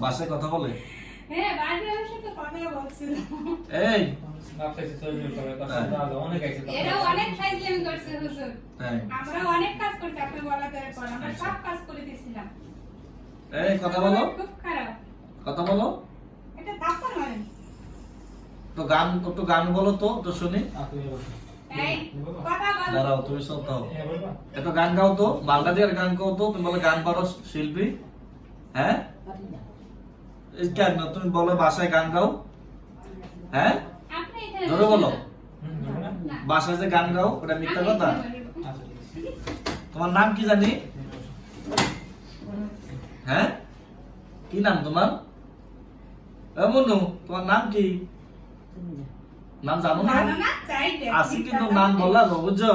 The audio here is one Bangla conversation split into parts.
বাসায় কথা বলে? হ্যাঁ, বাইরের সাথে কথা বলছিল। এই বাপসাইছে চলে করে কথা দাদা অনেক আইছে। এরা অনেক ফাইজলামি করছে হুজুর। তাই আমরা অনেক কাজ করছি আপনি বলাতে পর আমরা সব কাজ করে দিয়েছিলাম। এই কথা বলো, খুব খারাপ। কথা বলো। এটা থাপ্পড় মারেন। তো গান, একটু গান বলো তো শুনি। আপনি বলুন। এই কথা বল। দাঁড়াও, তুমি সব দাও। হ্যাঁ বলবা। একটু গান গাও তো, বাংলাদেশের গান গাও তো। তুমি বলে গান পারো শিল্পী? হ্যাঁ, এই কেন তুমি বলো বাসায় গান গাও? হ্যাঁ, আপনি এখানে জোরে বলো। না। বাসায় যে গান গাও ওটা মিথ্যা আমি কথা? এখানে বলবো। আচ্ছা ঠিক আছে। তোমার নাম কি জানি? হ্যাঁ, কি নাম তোমার? মনু, তোমার নাম কি? নাম জানো না? জানো না? চাই দে। আজকে কিন্তু নাম বললা গো, বুঝছো?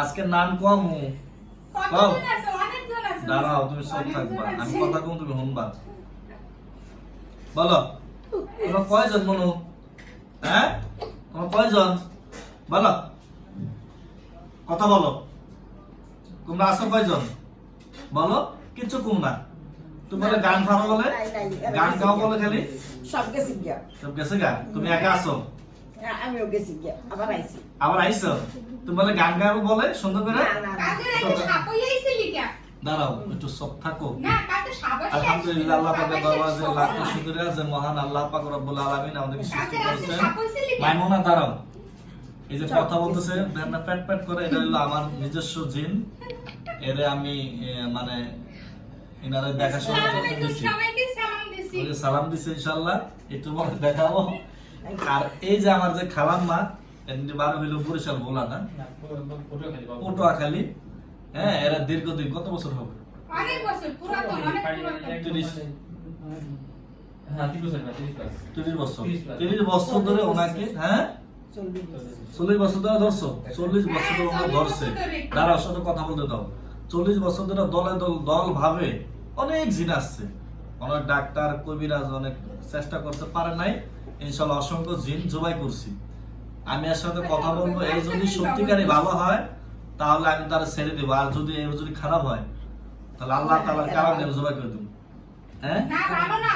আজকে নাম কম। কতজন আছে? অনেকজন আছে। দাঁড়াও, তুমি চুপ অনেকজন থাকবা, আমি আছে। কথা কম, তুমি শুনবা। বলো, তোমার কয়জন মনু? হ্যাঁ, তোমার কয়জন? বলো, কথা বলো। তোমরা আছো কয়জন? বলো, কিচ্ছু কম না। তুমি বলে গান ফারো বলে, গান গাও বলে খালি। সব গেছি গিয়া সব গেছে গা, তুমি একা আছো? আমিও গেছি গিয়া আবার আইছি আবার আইছো? তুমি বলে গান গাবো বলে সুন্দর করে। না না না কাদের একটা সাপ হইয়াইছিলি কে? দাঁড়াও, একটু সব থাকো। না, কাদের সাপ হইয়াইছিলি? আলহামদুলিল্লাহ, আল্লাহ পাকের দরবারে সাপ লাখ হইয়াইছিলি। শুকরিয়া যে মহান আল্লাহ পাক রব্বুল আলামিন আমাদেরকে সৃষ্টি কাদের করেছেন। সাপ হইয়াছিলি কে? মাইমুনা দাঁড়াও, এই যে কথা বলতেছে না প্যাট প্যাট করে, এটা হলো আমার নিজস্ব জিন। এরে আমি মানে এনারে দেখাশোনা সালাম করতে আলাইকুম, দিছি। সবাইকে সালাম দিছি। ওই যে সালাম দিছে ইনশাআল্লাহ, একটু পরে দেখাবো। আর এই যে আমার যে খালাম্মা, এমনি বারো হইলো বরিশাল বলা না, না ফটো খালি বাবা। পটুয়াখালী। হ্যাঁ, এরা দীর্ঘদিন কত বছর হবে? অনেক বছর, পুরাতন, অনেক পুরাতন। 30 হ্যাঁ 30 বছর না 30 প্লাস। 30 বছর, 30 plus। 30 বছর ধরে ওনাকে, হ্যাঁ 40 বছর ধরে ধরছো? 40 বছর ধরে ওনাকে ধরছে। দাঁড়াও, সাথে কথা বলতে দাও। 40 বছর ধরে দলে দল ভাবে অনেক জিন আসছে, অনেক ডাক্তার কবিরাজ অনেক চেষ্টা করতে পারে নাই। ইনশাআল্লাহ অসংখ্য জিন জবাই করছি। আমি এর সাথে কথা বলবো, এই যদি সত্যিকারই ভালো হয় তাহলে আমি তার ছেড়ে দেবো, আর যদি খারাপ হয় তাহলে আল্লাহ তাআলার কারণে জবাই করে দেবো। হ্যাঁ, না, ভালো না।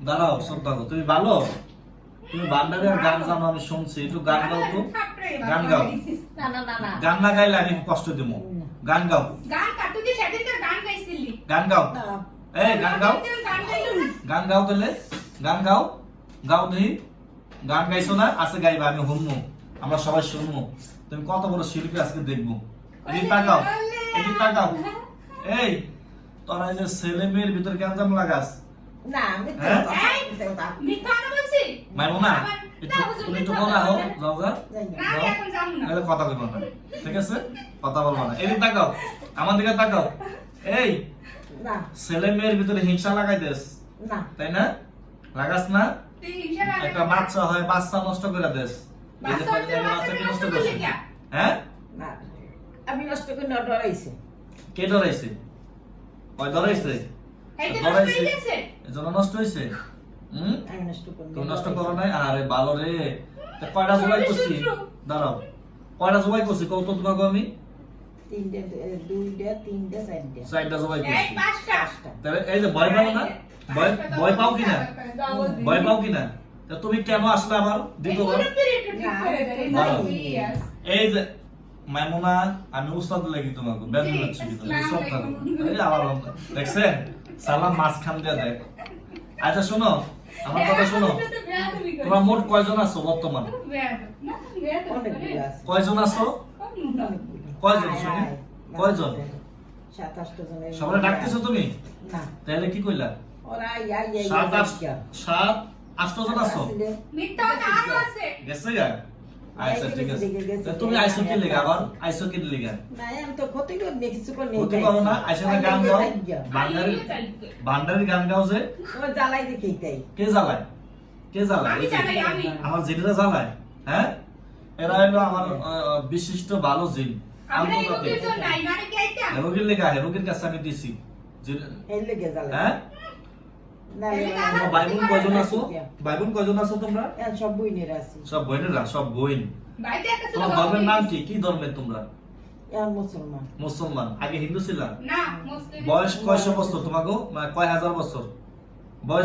দাঁড়াও, সব থাকো। তুমি ভালো, তুমি বান্ডারের গান জানো, আমি শুনছি। একটু গান গাও তো, গান গাও। না না না না গান না গাইলে আমি কষ্ট দেবো। গান গাও, গান কাটু দিয়ে সেদিনকার গান গাইছিলি। গান গাও। না এই গান গাও, গান গাইলো না। গান গাও তাহলে, গান গাও, গাও দেখি। গান গাইছো না? আজকে গাইবা, আমি শুনবো, আমরা সবাই শুনবো। তুমি কত বড় শিল্পী আজকে দেখবো। এদিক তাকাও, এদিক তাকাও। এই তোরা এই যে ছেলে মেয়ের ভিতরে কেন জাম লাগাস? না আমি তো হ্যাঁ? মিথ্যা কথা বলছি? মাইমুনা, একটু তুমি একটু বলা হো, যাও গা। না, আমি এখন যাবো না। তাহলে কথা বলবো না, ঠিক আছে? কথা বলবো না। এদিক তাকাও, আমার দিকে তাকাও। এই না ছেলে মেয়ের ভিতরে হিংসা লাগাই দেস, না তাই না? লাগাস না? তুই হিংসা লাগে একটা না। বাচ্চা হয়, বাচ্চা নষ্ট করে দেস। এই যে বাচ্চা হচ্ছে, বাচ্চাকে নষ্ট বাচ্চাকে করছিস। নষ্ট করলি কে? হ্যাঁ, না আমি নষ্ট করে না ডরাইছে কে ধরাইছে? ওই ধরাইছে, এই যে নষ্ট ধরাইছে, হয়ে গেছে। এজন্য নষ্ট হইছে। আমি নষ্ট করি তুমি নষ্ট করো নাই? আরে ভালো রে। তা কয়টা জবাই করছি? দাঁড়াও, কয়টা জবাই করছি কত তোমাকে আমি? তিনটে দুইটা তিনটে চারটে 4টা জবাই এই করছি। পাঁচটা। তাহলে এই যে ভয় পাও না? ভয় পাও কিনা? ভয় পাও কিনা? তা তুমি কেন আসলে আবার দ্বিতীয়বার? এই যে মাইমুনা, আমি উস্তাদ লাগি তোমাকে, বেদন হচ্ছে কি তুমি সব থাকো। এই আবার দেখছেন, সালাম মাঝখান দিয়ে দেয়। আচ্ছা শোনো, আমার কথা শোনো। তোমরা মোট কয়জন আছো বর্তমান? অনেকগুলো আছে কয়জন আছো? কয়জন শুনি? কয়জন? 27 জনের সবাই ডাকতেছো তুমি? না তাহলে কি কইলা? ওরা ইয়া ইয়া 7-8 জন আছো? মিথ্যা কথা আরো আছে। গেছে গা? আচ্ছা ঠিক আছে। তা তুমি আইছো কি লেগা আবার? আইছো কি লেগা? না আমি তো ক্ষতি করে নেই কিছু করে নেই হতে পারো না? আইসা না গান গাও। ভান্ডারি গান গাও যে, ও জ্বালাই দেখেই তাই কে জ্বালায়? কে জ্বালায়? আমি জানাই, আমি। আমার জিনেরা জ্বালায়। হ্যাঁ, এরা হলো আমার বিশিষ্ট ভালো জিন। আমরা এই আন্তর্জাতিক। রোগের জন্য আই, নারে কি আইতাম? রোগীর লেখা, রোগীর কাছে আমি দিছি। এই লেগে জ্বালাই হ্যাঁ, না তোমরা ভাই বোন কয়জন আছো? ভাই বোন কয়জন আছো তোমরা? এখন সব বইনের আছে সব বোনেরা, সব বোন। বাড়িতে একটা ছিল তোমার ধর্মের নাম কি? কি ধর্মের তোমরা? এখন মুসলমান মুসলমান। আগে হিন্দু ছিলা? না, মুসলিম। বয়স কয়শো বছর তোমাকে? মানে কয় হাজার বছর? বয়স